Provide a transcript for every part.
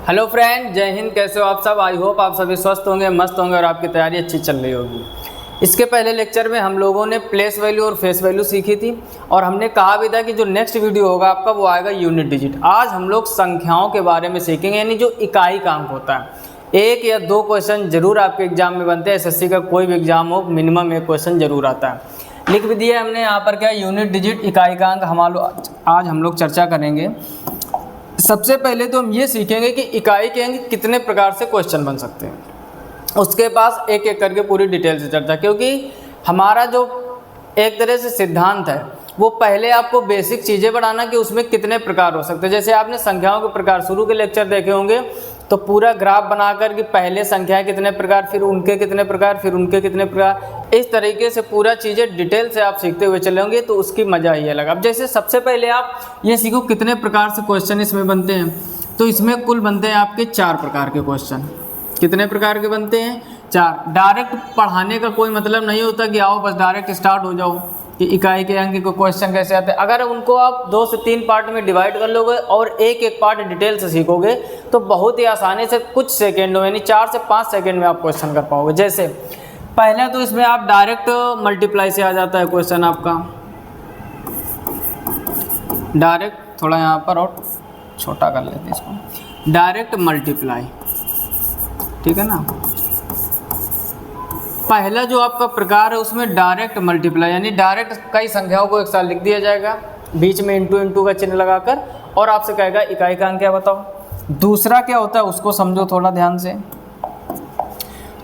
Hello friend, जय हिंद। कैसे हो आप सब? आई होप आप सभी स्वस्थ होंगे, मस्त होंगे और आपकी तैयारी अच्छी चल रही होगी। इसके पहले लेक्चर में हम लोगों ने प्लेस वैल्यू और फेस वैल्यू सीखी थी और हमने कहा भी था कि जो नेक्स्ट वीडियो होगा आपका वो आएगा यूनिट डिजिट। आज हम लोग संख्याओं के बारे में सीखेंगे, यानी जो इकाई का अंक होता है। एक या दो क्वेश्चन जरूर आपके एग्जाम में बनते हैं। एसएससी का कोई भी एग्जाम हो, मिनिमम एक क्वेश्चन जरूर आता है। लिख भी दिया हमने यहाँ पर, क्या यूनिट डिजिट इकाई का अंक आज हम लोग चर्चा करेंगे। सबसे पहले तो हम ये सीखेंगे कि इकाई के अंक कितने प्रकार से क्वेश्चन बन सकते हैं, उसके पास एक एक करके पूरी डिटेल से चर्चा। क्योंकि हमारा जो एक तरह से सिद्धांत है वो पहले आपको बेसिक चीज़ें बढ़ाना कि उसमें कितने प्रकार हो सकते हैं। जैसे आपने संख्याओं के प्रकार शुरू के लेक्चर देखे होंगे तो पूरा ग्राफ बनाकर कि पहले संख्याएं कितने प्रकार, फिर उनके कितने प्रकार, फिर उनके कितने प्रकार, इस तरीके से पूरा चीज़ें डिटेल से आप सीखते हुए चले होंगे तो उसकी मज़ा ही अलग। अब जैसे सबसे पहले आप ये सीखो कितने प्रकार से क्वेश्चन इसमें बनते हैं। तो इसमें कुल बनते हैं आपके 4 प्रकार के क्वेश्चन। कितने प्रकार के बनते हैं? 4। डायरेक्ट पढ़ाने का कोई मतलब नहीं होता कि आओ बस डायरेक्ट स्टार्ट हो जाओ कि इकाई के अंक के क्वेश्चन कैसे आते हैं। अगर उनको आप 2 से 3 पार्ट में डिवाइड कर लोगे और एक एक पार्ट डिटेल से सीखोगे तो बहुत ही आसानी से कुछ सेकेंडों यानी 4 से 5 सेकेंड में आप क्वेश्चन कर पाओगे। जैसे पहले तो इसमें आप डायरेक्ट मल्टीप्लाई से आ जाता है क्वेश्चन आपका। डायरेक्ट थोड़ा यहाँ पर और छोटा कर लेते हैं इसको, डायरेक्ट मल्टीप्लाई, ठीक है ना। पहला जो आपका प्रकार है उसमें डायरेक्ट मल्टीप्लाई, यानी डायरेक्ट कई संख्याओं को एक साथ लिख दिया जाएगा, बीच में इंटू इंटू का चिन्ह लगाकर, और आपसे कहेगा इकाई का अंक क्या बताओ। दूसरा क्या होता है उसको समझो थोड़ा ध्यान से।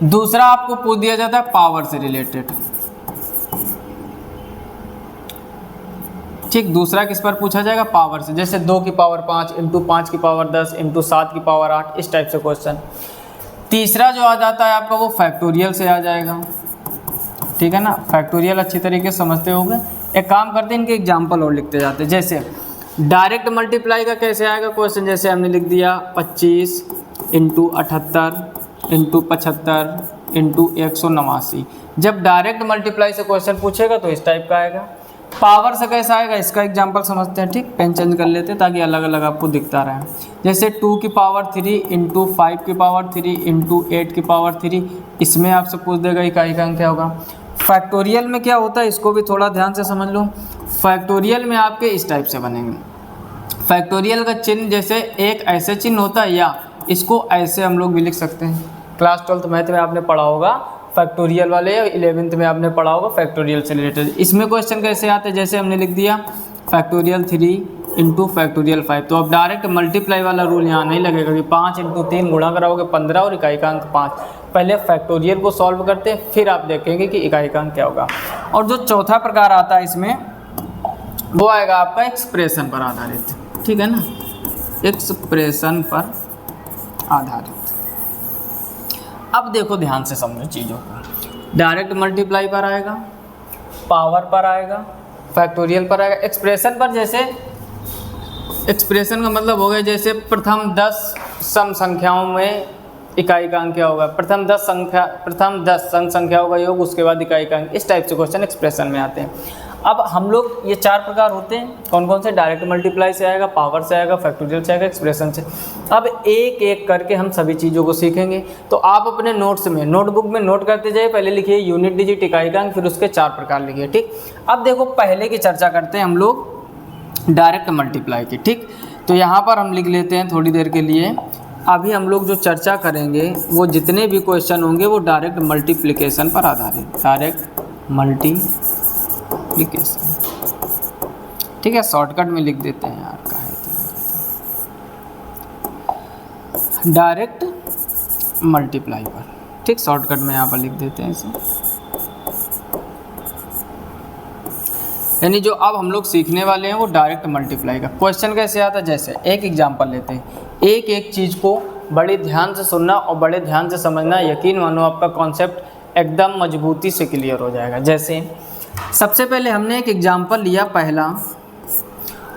दूसरा आपको पूछ दिया जाता है पावर से रिलेटेड, ठीक। दूसरा किस पर पूछा जाएगा? पावर से। जैसे 2 की पावर 5 इंटू 5 की पावर 10 इंटू 7 की पावर 8, इस टाइप से क्वेश्चन। तीसरा जो आ जाता है आपका वो फैक्टोरियल से आ जाएगा, ठीक है ना। फैक्टोरियल अच्छी तरीके से समझते होंगे। एक काम करते हैं, इनके एग्जाम्पल और लिखते जाते हैं। जैसे डायरेक्ट मल्टीप्लाई का कैसे आएगा क्वेश्चन, जैसे हमने लिख दिया 25 इंटू 78 इंटू 75 इंटू 189। जब डायरेक्ट मल्टीप्लाई से क्वेश्चन पूछेगा तो इस टाइप का आएगा। पावर से कैसा आएगा इसका एग्जांपल समझते हैं, ठीक। पेन चेंज कर लेते हैं ताकि अलग अलग आपको दिखता रहे। जैसे 2 की पावर 3 इंटू 5 की पावर 3 इंटू 8 की पावर 3, इसमें आपसे पूछ देगा इकाई का अंक क्या होगा। फैक्टोरियल में क्या होता है इसको भी थोड़ा ध्यान से समझ लो। फैक्टोरियल में आपके इस टाइप से बनेंगे। फैक्टोरियल का चिन्ह जैसे एक ऐसे चिन्ह होता है, या इसको ऐसे हम लोग भी लिख सकते हैं। क्लास 12th मैथ में आपने पढ़ा होगा फैक्टोरियल वाले, या 11th में आपने पढ़ा होगा फैक्टोरियल से रिलेटेड। इसमें क्वेश्चन कैसे आते हैं, जैसे हमने लिख दिया फैक्टोरियल 3 इंटू फैक्टोरियल 5। तो अब डायरेक्ट मल्टीप्लाई वाला रूल यहाँ नहीं लगेगा कि 5 इंटू 3 गुणा कराओगे 15 और इकाई का अंक 5। पहले फैक्टोरियल को सॉल्व करते हैं, फिर आप देखेंगे कि इकाई का अंक क्या होगा। और जो चौथा प्रकार आता है इसमें वो आएगा आपका एक्सप्रेशन पर आधारित, ठीक है ना। एक्सप्रेशन पर आधारित। अब देखो ध्यान से समझो चीज़ों को। डायरेक्ट मल्टीप्लाई पर आएगा, पावर पर आएगा, फैक्टोरियल पर आएगा। एक्सप्रेशन पर, जैसे एक्सप्रेशन का मतलब हो गया जैसे प्रथम 10 सम संख्याओं में इकाई का अंक क्या होगा, प्रथम 10 सम संख्याओं का योग, उसके बाद इकाई का अंक। इस टाइप से क्वेश्चन एक्सप्रेशन में आते हैं। अब हम लोग ये 4 प्रकार होते हैं, कौन कौन से? डायरेक्ट मल्टीप्लाई से आएगा, पावर से आएगा, फैक्टोरियल से आएगा, एक्सप्रेशन से। अब एक एक करके हम सभी चीज़ों को सीखेंगे। तो आप अपने नोट्स में, नोटबुक में नोट करते जाइए। पहले लिखिए यूनिट डिजिट इकाई का अंक, फिर उसके 4 प्रकार लिखिए, ठीक। अब देखो पहले की चर्चा करते हैं हम लोग डायरेक्ट मल्टीप्लाई की, ठीक। तो यहाँ पर हम लिख लेते हैं थोड़ी देर के लिए। अभी हम लोग जो चर्चा करेंगे वो जितने भी क्वेश्चन होंगे वो डायरेक्ट मल्टीप्लिकेशन पर आधारित, डायरेक्ट मल्टीप्लिकेशन, ठीक है। शॉर्टकट में लिख देते हैं यार, का है डायरेक्ट मल्टीप्लाई पर, ठीक। शॉर्टकट में यहाँ पर लिख देते हैं इसे। यानी जो अब हम लोग सीखने वाले हैं वो डायरेक्ट मल्टीप्लाई का क्वेश्चन कैसे आता है। जैसे एक एग्जांपल लेते हैं, एक एक चीज़ को बड़े ध्यान से सुनना और बड़े ध्यान से समझना। यकीन मानो आपका कॉन्सेप्ट एकदम मजबूती से क्लियर हो जाएगा। जैसे सबसे पहले हमने एक एग्जांपल लिया पहला,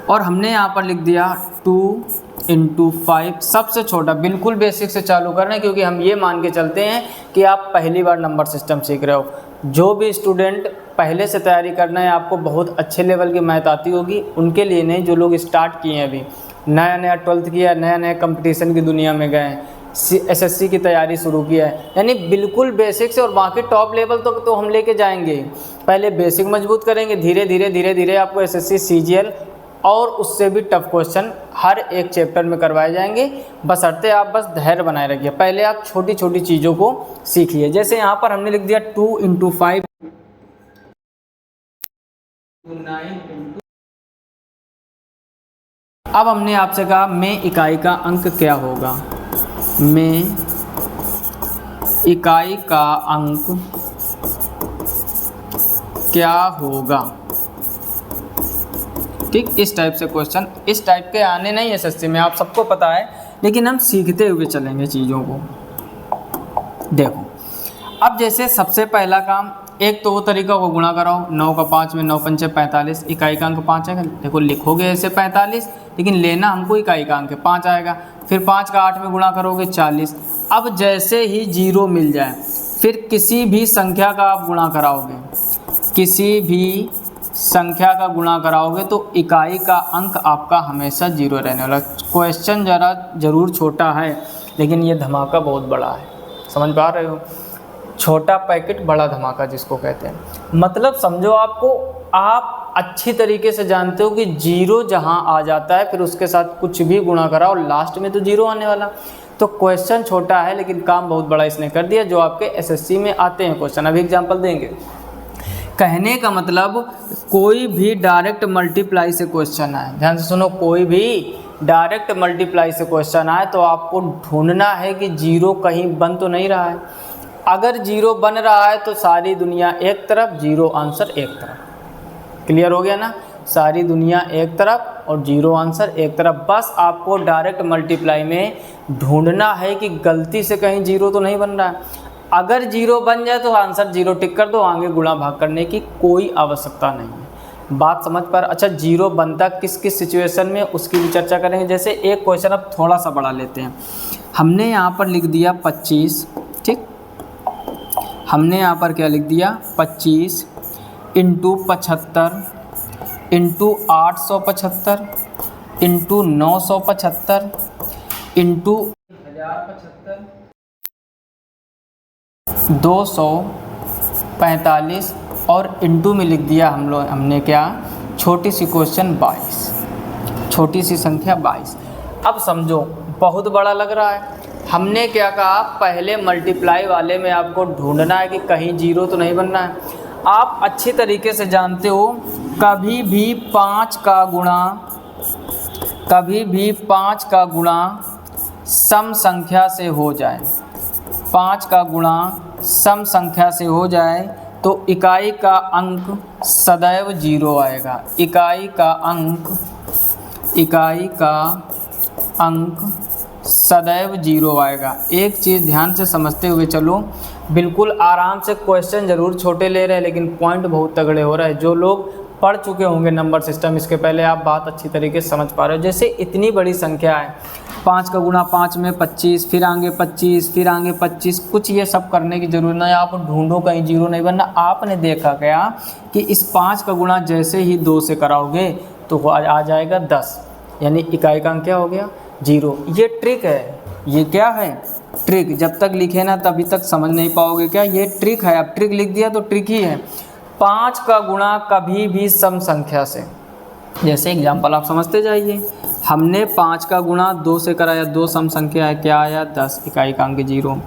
और हमने यहाँ पर लिख दिया 2 इंटू 5। सबसे छोटा, बिल्कुल बेसिक से चालू कर रहे हैं क्योंकि हम ये मान के चलते हैं कि आप पहली बार नंबर सिस्टम सीख रहे हो। जो भी स्टूडेंट पहले से तैयारी करना है, आपको बहुत अच्छे लेवल की मैथ आती होगी, उनके लिए नहीं। जो लोग स्टार्ट किए हैं अभी नया नया 12th किया, नया नया कंपटीशन की दुनिया में गए, एसएससी की तैयारी शुरू किया है, यानी बिल्कुल बेसिक से और बाकी टॉप लेवल तक तो हम लेके जाएंगे। पहले बेसिक मजबूत करेंगे, धीरे धीरे आपको एसएससी सीजीएल और उससे भी टफ क्वेश्चन हर एक चैप्टर में करवाए जाएंगे। बशर्ते आप बस धैर्य बनाए रखिए। पहले आप छोटी छोटी चीज़ों को सीखिए। जैसे यहाँ पर हमने लिख दिया 2 × 5 9 अब हमने आपसे कहा में इकाई का अंक क्या होगा, में इकाई का अंक क्या होगा। ठीक, इस टाइप से क्वेश्चन, इस टाइप के आने नहीं एसएससी में, आप सबको पता है, लेकिन हम सीखते हुए चलेंगे चीज़ों को। देखो अब जैसे सबसे पहला काम, एक तो वो तरीका को गुणा कराओ, 9 का 5 में 9 × 5 = 45, इकाई का अंक 5 आएगा। देखो लिखोगे ऐसे 45, लेकिन लेना हमको इकाई का अंक 5 आएगा। फिर 5 का 8 में गुणा करोगे 40। अब जैसे ही 0 मिल जाए, फिर किसी भी संख्या का आप गुणा कराओगे, किसी भी संख्या का गुणा कराओगे तो इकाई का अंक आपका हमेशा 0 रहने वाला। क्वेश्चन ज़रूर छोटा है, लेकिन ये धमाका बहुत बड़ा है। समझ पा रहे हो? छोटा पैकेट बड़ा धमाका जिसको कहते हैं। मतलब समझो, आपको आप अच्छी तरीके से जानते हो कि 0 जहाँ आ जाता है, फिर उसके साथ कुछ भी गुणा कराओ, लास्ट में तो 0 आने वाला। तो क्वेश्चन छोटा है, लेकिन काम बहुत बड़ा इसने कर दिया, जो आपके एसएससी में आते हैं क्वेश्चन। अभी एग्जाम्पल देंगे। कहने का मतलब, कोई भी डायरेक्ट मल्टीप्लाई से क्वेश्चन आए, ध्यान से सुनो, कोई भी डायरेक्ट मल्टीप्लाई से क्वेश्चन आए तो आपको ढूंढना है कि 0 कहीं बन तो नहीं रहा है। अगर 0 बन रहा है तो सारी दुनिया एक तरफ, 0 आंसर एक तरफ। क्लियर हो गया ना? सारी दुनिया एक तरफ और 0 आंसर एक तरफ। बस आपको डायरेक्ट मल्टीप्लाई में ढूंढना है कि गलती से कहीं 0 तो नहीं बन रहा है। अगर 0 बन जाए तो आंसर 0 टिक कर दो, आगे गुणा भाग करने की कोई आवश्यकता नहीं है। बात समझ पर? अच्छा, 0 बनता किस किस सिचुएशन में, उसकी भी चर्चा करेंगे। जैसे एक क्वेश्चन अब थोड़ा सा बड़ा लेते हैं। हमने यहाँ पर लिख दिया 25, ठीक, हमने यहाँ पर क्या लिख दिया, 25 × 75 × 875 × 975 × 1075 245 और इंटू में लिख दिया हमने क्या, छोटी सी क्वेश्चन 22, छोटी सी संख्या 22। अब समझो बहुत बड़ा लग रहा है। हमने क्या कहा, पहले मल्टीप्लाई वाले में आपको ढूंढना है कि कहीं 0 तो नहीं बनना है। आप अच्छी तरीके से जानते हो, कभी भी 5 का गुणा सम संख्या से हो जाए, 5 का गुणा सम संख्या से हो जाए तो इकाई का अंक सदैव 0 आएगा। इकाई का अंक सदैव 0 आएगा। एक चीज़ ध्यान से समझते हुए चलो, बिल्कुल आराम से, क्वेश्चन ज़रूर छोटे ले रहे हैं लेकिन पॉइंट बहुत तगड़े हो रहे हैं। जो लोग पढ़ चुके होंगे नंबर सिस्टम इसके पहले, आप बात अच्छी तरीके से समझ पा रहे हो। जैसे इतनी बड़ी संख्या है, 5 का गुणा 5 में 25, फिर आगे 25, फिर आगे 25, कुछ ये सब करने की ज़रूरत नहीं। आप ढूंढो कहीं 0 नहीं बनना। आपने देखा क्या कि इस 5 का गुणा जैसे ही 2 से कराओगे तो आ जाएगा 10, यानी इकाई का अंक क्या हो गया, 0। ये ट्रिक है। ये क्या है, ट्रिक। जब तक लिखे ना तभी तक समझ नहीं पाओगे क्या, ये ट्रिक है। अब ट्रिक लिख दिया तो ट्रिक ही है। 5 का गुणा कभी भी सम संख्या से, जैसे एग्जाम्पल आप समझते जाइए। हमने 5 का गुणा 2 से कराया, 2 सम संख्या है, क्या आया 10, इकाई का अंक 0।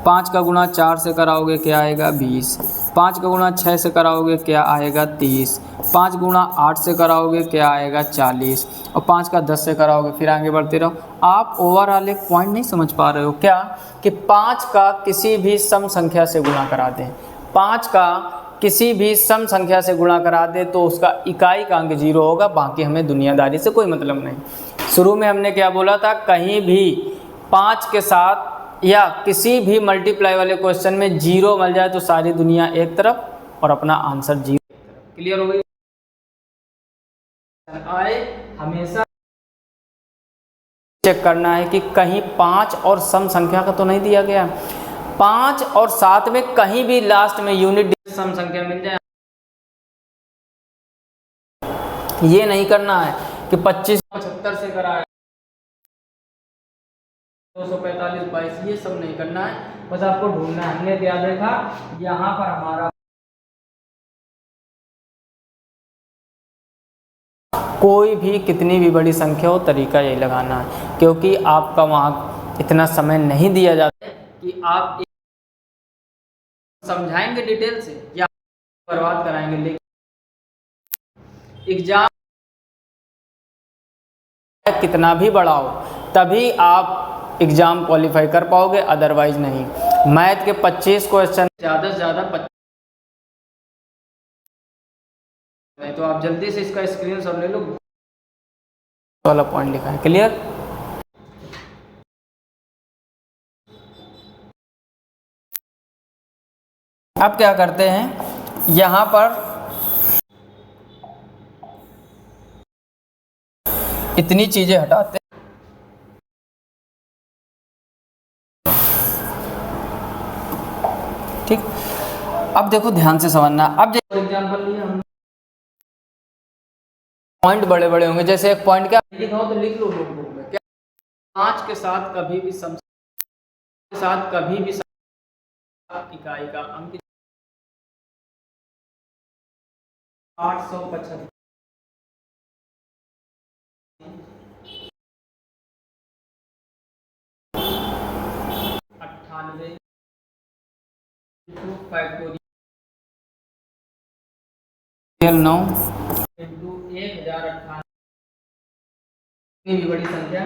5 का गुणा 4 से कराओगे क्या आएगा 20। 5 का गुणा 6 से कराओगे क्या आएगा 30। 5 गुणा 8 से कराओगे क्या आएगा 40। और 5 का 10 से कराओगे, फिर आगे बढ़ते रहो। आप ओवरऑल एक पॉइंट नहीं समझ पा रहे हो क्या, कि 5 का किसी भी सम संख्या से गुणा करा दें, 5 का किसी भी सम संख्या से गुणा करा दे तो उसका इकाई का अंक 0 होगा। बाकी हमें दुनियादारी से कोई मतलब नहीं। शुरू में हमने क्या बोला था, कहीं भी 5 के साथ या किसी भी मल्टीप्लाई वाले क्वेश्चन में 0 मिल जाए तो सारी दुनिया एक तरफ और अपना आंसर 0। क्लियर हो गई? आए हमेशा चेक करना है कि कहीं 5 और सम संख्या का तो नहीं दिया गया। 5 और 7 में कहीं भी लास्ट में यूनिट सम संख्या मिल जाए। ये नहीं करना है कि 25 75 से कराया। 245 22 ये सब नहीं करना है, बस आपको ढूंढना है। हमने क्या देखा, यहाँ पर हमारा कोई भी कितनी भी बड़ी संख्या हो, तरीका यही लगाना है, क्योंकि आपका वहाँ इतना समय नहीं दिया जाता है कि आप समझाएंगे डिटेल से या बर्बाद कराएंगे। लेकिन एग्जाम कितना भी बड़ा हो तभी आप एग्जाम क्वालिफाई कर पाओगे, अदरवाइज नहीं। मैथ के 25 क्वेश्चन ज़्यादा से ज़्यादा 25, नहीं तो आप जल्दी से इसका स्क्रीनशॉट ले लो, वाला पॉइंट लिखा है। क्लियर? अब क्या करते हैं, यहाँ पर इतनी चीजें हटाते हैं। ठीक, अब देखो ध्यान से समझना। अब जैसे एग्जांपल लिया हमने, पॉइंट बड़े बड़े होंगे, जैसे एक पॉइंट क्या लिखा हो तो लिख लो नोटबुक में, क्या 5 के साथ कभी भी इकाई का अंक 875 98 फैक्टोरियल 9 इंटू 1098, इतनी भी बड़ी संख्या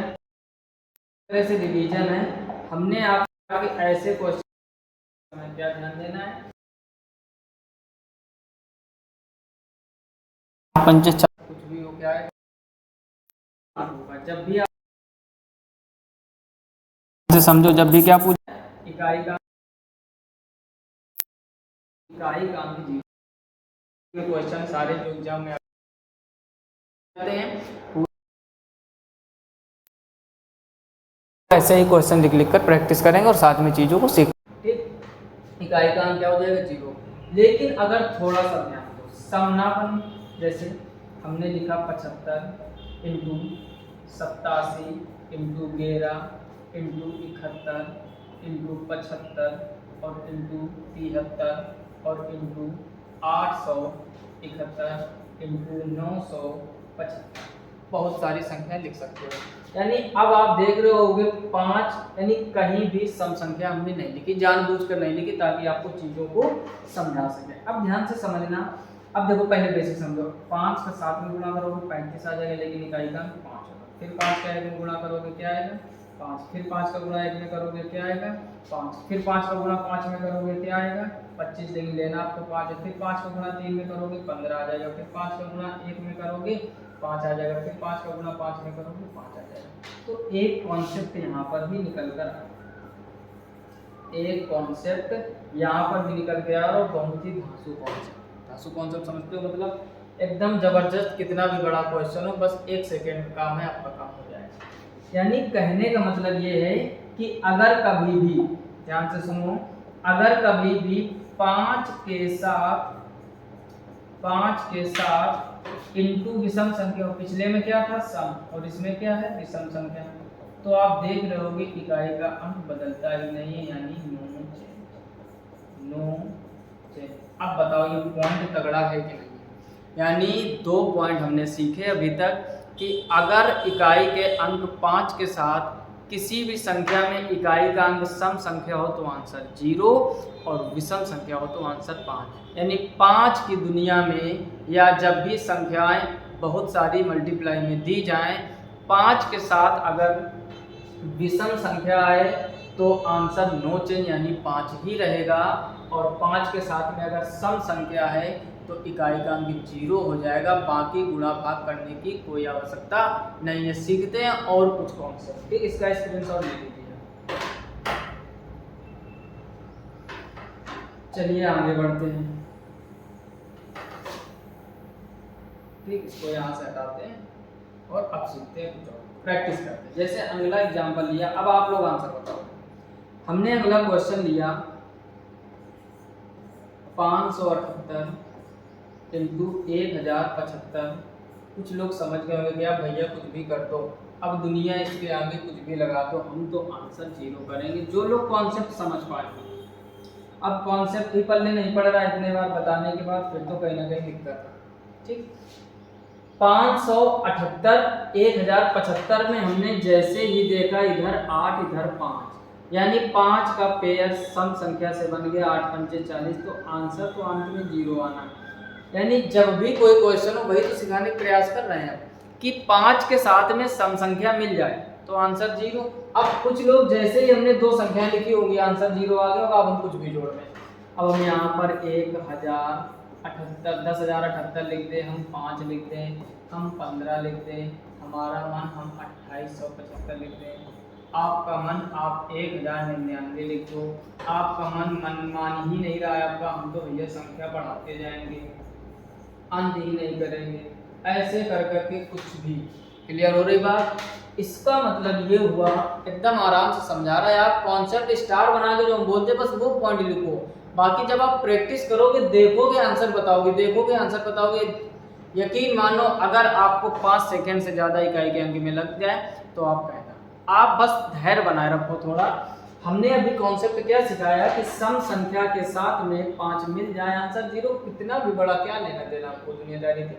तरह से डिवीजन है। हमने आपको ऐसे क्वेश्चन में क्या ध्यान देना है, 5 कुछ भी हो क्या है होगा। जब भी आप से समझो, जब भी क्या पूछा इकाई का अंक जी, क्वेश्चन सारे जो एग्जाम में आते हैं ऐसे ही क्वेश्चन लिख कर प्रैक्टिस करेंगे और साथ में चीज़ों को सीख। ठीक, इकाई का अंक क्या हो जाएगा 0। लेकिन अगर थोड़ा सा ध्यान दो, समनापन, जैसे हमने लिखा 75 इंटू 87 इंटू 11 इंटू 71 इंटू 75 और इंटू 73 और इंटू 871 इंटू 975, बहुत सारी संख्या लिख सकते हो। यानी अब आप देख रहे होगे 5, यानी कहीं भी सम संख्या हमने नहीं लिखी, जानबूझकर नहीं लिखी, ताकि आपको चीज़ों को समझा सके। अब ध्यान से समझना। अब देखो पहले बेसिक समझो, 5 का 7 में गुणा करोगे 35 आ जाएगा, लेकिन इकाई का 5 होगा। फिर 5 का 1 में गुणा करोगे क्या आएगा 5, फिर 5 का गुणा 1 में करोगे क्या आएगा 5, फिर 5 का गुणा 5 में करोगे क्या आएगा 25, लेकिन लेना आपको 5 है। फिर 5 का गुणा 3 में करोगे 15 आ जाएगा, फिर 5 का गुणा 1 में करोगे 5 आ जाएगा, फिर 5 का गुणा 5 में करोगे 5 आ जाएगा। तो एक कॉन्सेप्ट यहाँ पर भी निकल कर आया, एक कॉन्सेप्ट यहाँ पर भी निकल के आया, और बहुत ही धांसू कॉन्सेप्ट समझते हो, मतलब एकदम जबरदस्त। कितना भी बड़ा क्वेश्चन हो, बस 1 सेकेंड का काम है, आपका काम हो जाएगा। यानी कहने का मतलब ये है कि अगर कभी भी, ध्यान से सुनो, अगर कभी भी 5 के साथ इंटू विषम संख्या, पिछले में क्या था सम, और इसमें क्या है विषम संख्या, तो आप देख रहे होगे इकाई का अंक बदलता ही नहीं है, यानी नो चेंज। अब बताओ ये पॉइंट तगड़ा है कि नहीं? यानी 2 पॉइंट हमने सीखे अभी तक कि अगर इकाई के अंक 5 के साथ किसी भी संख्या में इकाई का अंक सम संख्या हो तो आंसर 0, और विषम संख्या हो तो आंसर 5। यानी 5 की दुनिया में, या जब भी संख्याएं बहुत सारी मल्टीप्लाई में दी जाएं, 5 के साथ अगर विषम संख्या आए तो आंसर नो चेंज, यानी 5 ही रहेगा। और 5 के साथ में अगर सम संख्या है तो इकाई का अंक 0 हो जाएगा, बाकी गुणा भाग करने की कोई आवश्यकता नहीं है। सीखते हैं और कुछ कॉन्सेप्ट, ठीक, इसका स्क्रीनशॉट ले लीजिए। चलिए आगे बढ़ते हैं, ठीक, इसको यहाँ से हटाते हैं और अब सीखते हैं कुछ और, प्रैक्टिस करते हैं। जैसे अगला एग्जाम्पल लिया, अब आप लोग आंसर बताओ। हमने अगला क्वेश्चन लिया 578 इंटू 1075। कुछ लोग समझ गए होंगे कि आप भैया कुछ भी कर दो, अब दुनिया इसके आगे कुछ भी लगा दो, हम तो आंसर 0 करेंगे, जो लोग कॉन्सेप्ट समझ पाए। अब कॉन्सेप्ट ही पल्ले नहीं पड़ रहा इतने बार बताने के बाद, फिर तो कहीं ना कहीं दिक्कत है। ठीक, 578 1075 में हमने जैसे ही देखा इधर 8 इधर 5, यानी 5 का पेयर सम संख्या से बन गया, 8 पंचे 40, तो आंसर तो अंत में 0 आना है। यानी जब भी कोई क्वेश्चन हो, वही तो सिखाने का प्रयास कर रहे हैं कि 5 के साथ में सम संख्या मिल जाए तो आंसर 0। अब कुछ लोग जैसे ही हमने दो संख्याएं लिखी होंगी आंसर 0 आ गया होगा, अब हम कुछ भी जोड़ रहे हैं। अब हम यहाँ पर 10,078 लिख दे, हम 5 लिख दें, हम 15 लिख दें, हमारा मन हम 2875 लिख दें, आपका मन आप 1099 लिख दो, आपका मन मान ही नहीं रहा है आपका, हम तो भैया संख्या बढ़ाते जाएंगे, अंत ही नहीं करेंगे, ऐसे कर करके कुछ भी। क्लियर हो रही बात? इसका मतलब ये हुआ, एकदम आराम से समझा रहा है, आप कॉन्सेप्ट स्टार बना के जो हम बोलते हैं बस वो पॉइंट लिखो, बाकी जब आप प्रैक्टिस करोगे, देखोगे आंसर बताओगे, देखोगे आंसर बताओगे, यकीन मानो अगर आपको 5 सेकंड से ज़्यादा इकाई के अंक में लग जाए तो आप कहना, आप बस धैर्य बनाए रखो थोड़ा। हमने अभी कॉन्सेप्ट क्या सिखाया कि सम संख्या के साथ में 5 मिल जाए आंसर 0, कितना भी बड़ा क्या लेना देना आपको दुनियादारी के।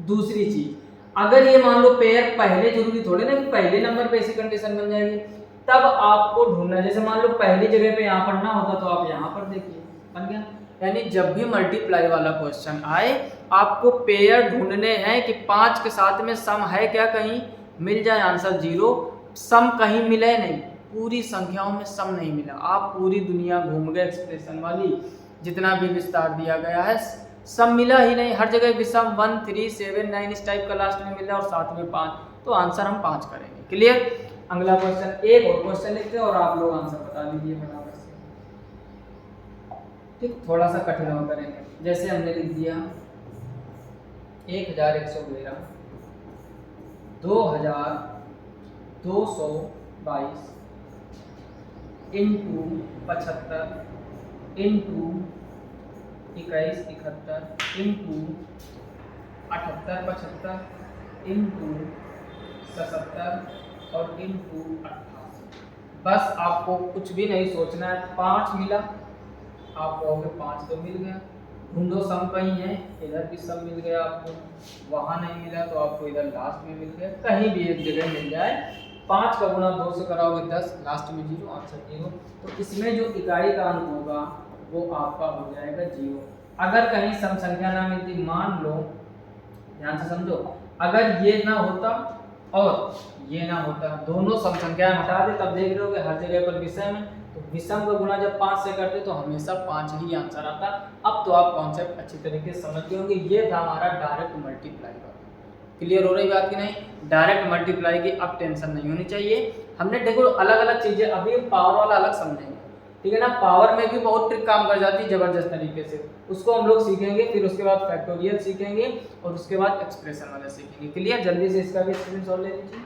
दूसरी चीज, अगर ये मान लो पेयर पहले, जरूरी थोड़े ना कि पहले नंबर पे ऐसी कंडीशन बन जाएगी, तब आपको ढूंढना, जैसे मान लो पहली जगह पे यहाँ पढ़ना होता तो आप यहाँ पर देखिए, बन गया। यानी जब भी मल्टीप्लाई वाला क्वेश्चन आए आपको पेयर ढूंढने हैं कि 5 के साथ में सम है क्या, कहीं मिल जाए आंसर 0, सम कहीं मिले नहीं, पूरी संख्याओं में सम नहीं मिला, आप पूरी दुनिया घूम गए एक्सप्रेशन वाली, जितना भी विस्तार दिया गया है सम मिला ही नहीं, हर जगह विषम 1 3 7 9 इस टाइप का लास्ट में मिला और साथ में 5, तो आंसर हम 5 करेंगे। क्लियर? अगला क्वेश्चन, एक और क्वेश्चन लिखते हैं और आप लोग आंसर बता दीजिए बराबर से। ठीक, थोड़ा सा कठिन और करेंगे, जैसे हमने लिख दिया 1113 2222 इंटू 75 इंटू 21 71 इंटू 78 75 इंटू 77 और इंटू 88। बस आपको कुछ भी नहीं सोचना है, 5 मिला आप कहोगे 5 तो मिल गया, ढूंढो सम कहीं है, इधर भी सम मिल गया आपको, वहाँ नहीं मिला तो आपको इधर लास्ट में मिल गया, कहीं भी एक जगह मिल जाए, 5 का गुणा 2 से कराओगे 10, लास्ट में 0, आंसर 0। तो इसमें जो इकाई का अंक होगा वो आपका हो जाएगा 0। अगर कहीं सम संख्या ना मिलती, मान लो, ध्यान से समझो, अगर ये ना होता और ये ना होता, दोनों सम संख्या हटा दे, तब देख रहे हो कि हर जगह पर विषम है, तो विषम का गुणा जब 5 से करते तो हमेशा 5 ही आंसर आता। अब तो आप कॉन्सेप्ट अच्छी तरीके से समझ गए होंगे, ये था हमारा डायरेक्ट मल्टीप्लाई का। क्लियर हो रही बात कि नहीं? डायरेक्ट मल्टीप्लाई की अब टेंशन नहीं होनी चाहिए। हमने देखो अलग अलग चीजें, अभी पावर वाला अलग समझेंगे, ठीक है ना, पावर में भी बहुत ट्रिक काम कर जाती है जबरदस्त तरीके से, उसको हम लोग सीखेंगे, फिर उसके बाद फैक्टोरियल सीखेंगे और उसके बाद एक्सप्रेशन वाला सीखेंगे। क्लियर? जल्दी से इसका भी स्क्रीनशॉट ले लीजिए।